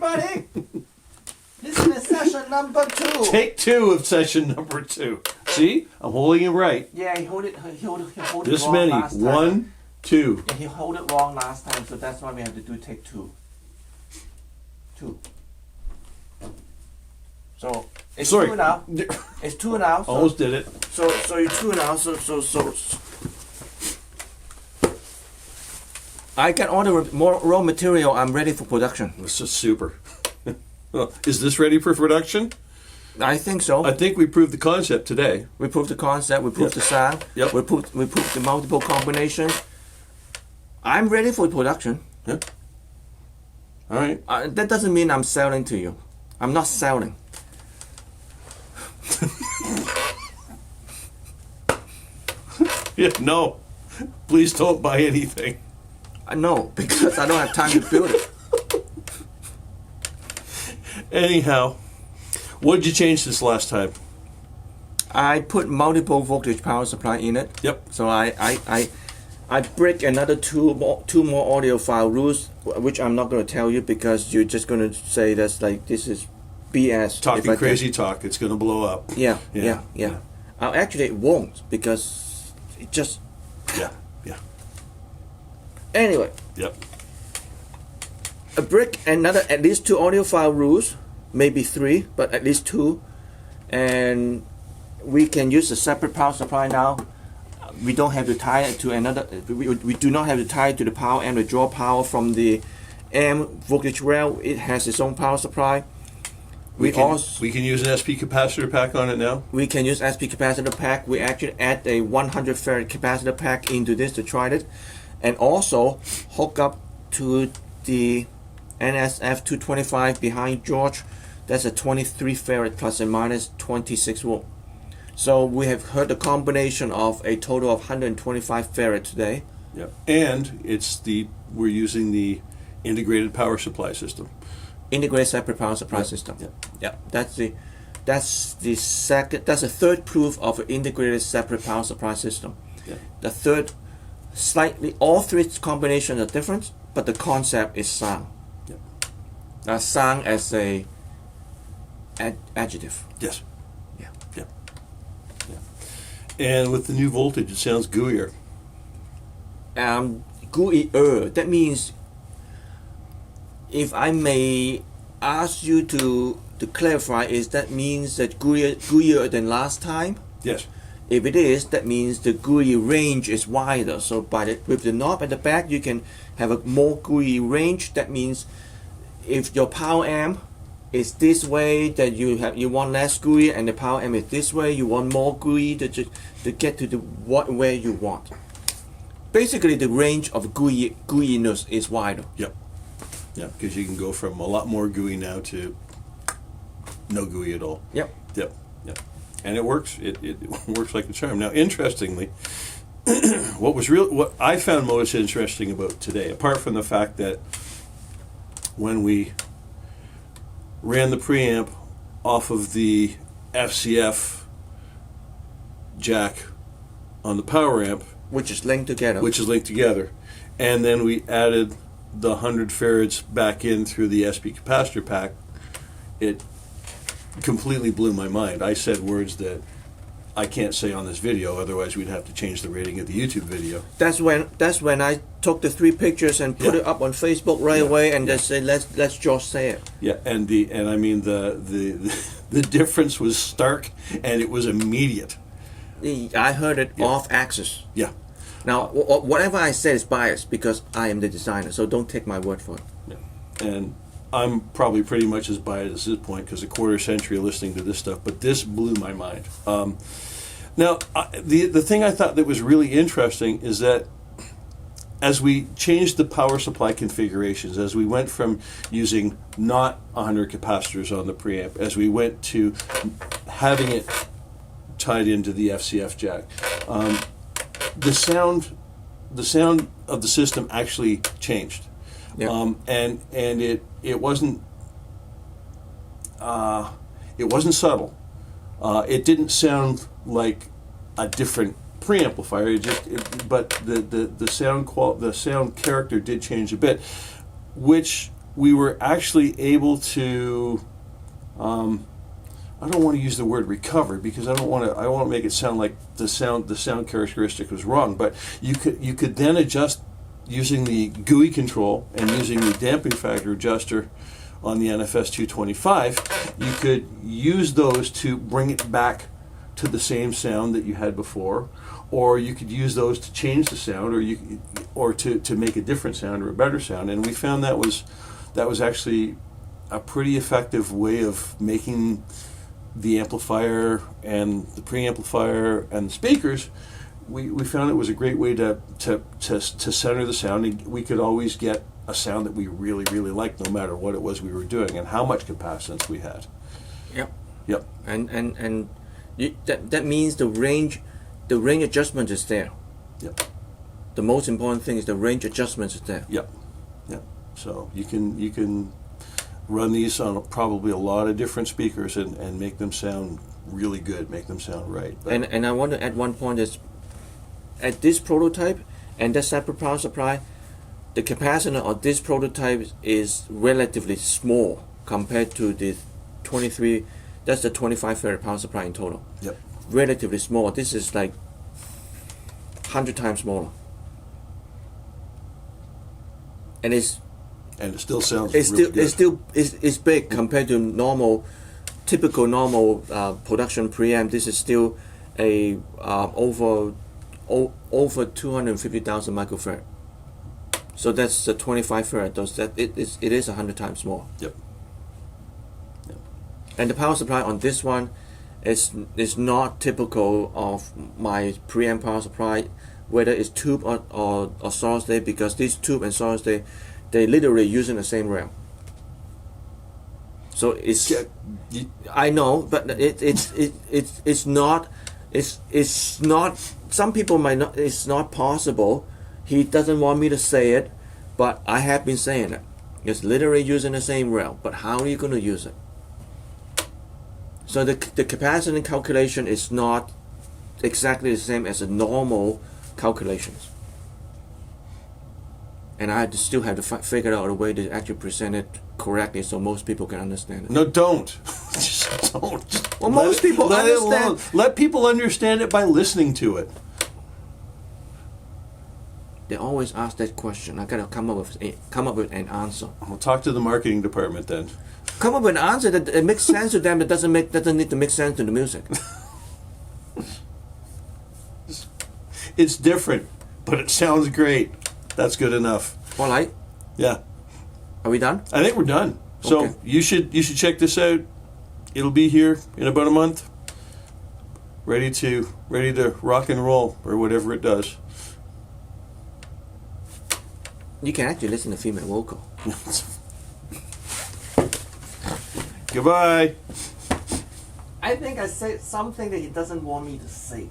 everybody. This is session number 2. Take 2 of session number 2. See? I'm holding it right. Yeah, he hold it This wrong many. last time. 1, 2. Yeah, he hold it wrong last time, so that's why we have to do take 2. 2. So it's Sorry. 2 now. It's 2 now. So, Almost did it. So you're 2 now. So. I got all the more raw material. I'm ready for production. This is super. Is this ready for production? I think so. I think we proved the concept today. We proved the concept. We proved the sound. Yep. We proved the multiple combinations. I'm ready for production. Yeah. All right. That doesn't mean I'm selling to you. I'm not selling. Yeah, no. Please don't buy anything. No, because I don't have time to build it. Anyhow, what did you change this last time? I put multiple voltage power supply in it. Yep. So I break another two more audiophile rules, which I'm not going to tell you because you're just going to say that's like this is BS. Talking crazy talk. It's going to blow up. Yeah. Yeah. Actually, it won't because it just. Yeah. Anyway. Yep. A brick, at least 2 audiophile rules, maybe 3, but at least 2, and we can use a separate power supply now. We don't have to tie it to another. We do not have to tie it to the power amp to draw power from the amp voltage rail. It has its own power supply. We can use an SP capacitor pack on it now. We can use SP capacitor pack. We actually add a 100 farad capacitor pack into this to try it, and also hook up to the NFS225 behind George. That's a 23 farad plus and minus 26 volt. So we have heard the combination of a total of 125 farad today. Yep. And we're using the integrated power supply system. Integrated separate power supply system. Yeah. That's the third proof of an integrated separate power supply system. Yeah. The third, all 3 combinations are different, but the concept is sound. Yeah. Sound as a adjective. Yes. Yeah. And with the new voltage, it sounds gooier. Gooier. That means, if I may ask you to clarify, that means that gooier than last time? Yes. If it is, that means the GUI range is wider. So with the knob at the back, you can have a more GUI range. That means if your power amp is this way, that you want less GUI, and the power amp is this way, you want more GUI to get to where you want. Basically, the range of GUI-ness is wider. Yep. Yeah, because you can go from a lot more GUI now to no GUI at all. Yep. And it works. It works like a charm. Now, interestingly, what I found most interesting about today, apart from the fact that when we ran the preamp off of the FCF jack on the power amp, which is linked together, and then we added the 100 farads back in through the SP capacitor pack, it completely blew my mind. I said words that I can't say on this video, otherwise we'd have to change the rating of the YouTube video. That's when I took the 3 pictures and put it up on Facebook right away, and just said let's just say it. Yeah, and I mean the difference was stark, and it was immediate. I heard it off axis. Yeah. Now whatever I say is biased because I am the designer, so don't take my word for it. Yeah. And I'm probably pretty much as biased at this point because a quarter century of listening to this stuff, but this blew my mind. Now, the thing I thought that was really interesting is that as we changed the power supply configurations, as we went from using not 100 capacitors on the preamp, as we went to having it tied into the FCF jack, the sound of the system actually changed. Yeah. And it wasn't subtle. It didn't sound like a different preamplifier. But the sound character did change a bit, which we were actually able to, I don't want to use the word recover because I don't want to make it sound like the sound characteristic was wrong, but you could then adjust using the GUI control and using the damping factor adjuster on the NFS225. You could use those to bring it back to the same sound that you had before, or you could use those to change the sound, or to make a different sound or a better sound. And we found that was actually a pretty effective way of making the amplifier and the preamplifier and the speakers. We found it was a great way to center the sound, and we could always get a sound that we really, really liked, no matter what it was we were doing and how much capacitance we had. Yep. Yep. And that means the range adjustment is there. Yep. The most important thing is the range adjustment is there. Yep. Yep. So you can run these on probably a lot of different speakers and make them sound really good, make them sound right. But and I want to add one point is, at this prototype and that separate power supply, the capacitor of this prototype is relatively small compared to the 23, that's the 25 farad power supply in total. Yep. Relatively small. This is like 100 times smaller. And it still sounds it's really still good. it's big compared to typical normal production preamp. This is still a over 250,000 microfarad. So that's the 25 farad. It is 100 times more. Yep. Yep. And the power supply on this one is not typical of my preamp power supply, whether it's tube or solid state, because these tube and solid state, they literally using the same rail. So it's I know, but it's not. Some people might not. It's not possible. He doesn't want me to say it, but I have been saying it. It's literally using the same rail, but how are you going to use it? So the capacitance calculation is not exactly the same as a normal calculations. And I still have to figure out a way to actually present it correctly so most people can understand it. No, don't. Just don't. Well, most people understand. Let people understand it by listening to it. They always ask that question. I gotta come up with an answer. I'll talk to the marketing department then. Come up with an answer that it makes sense to them. It doesn't need to make sense to the music. It's different, but it sounds great. That's good enough. All right. Yeah. Are we done? I think we're done. So Okay. you should check this out. It'll be here in about a month. Ready to rock and roll or whatever it does. You can actually listen to female vocal. Goodbye. I think I said something that he doesn't want me to say.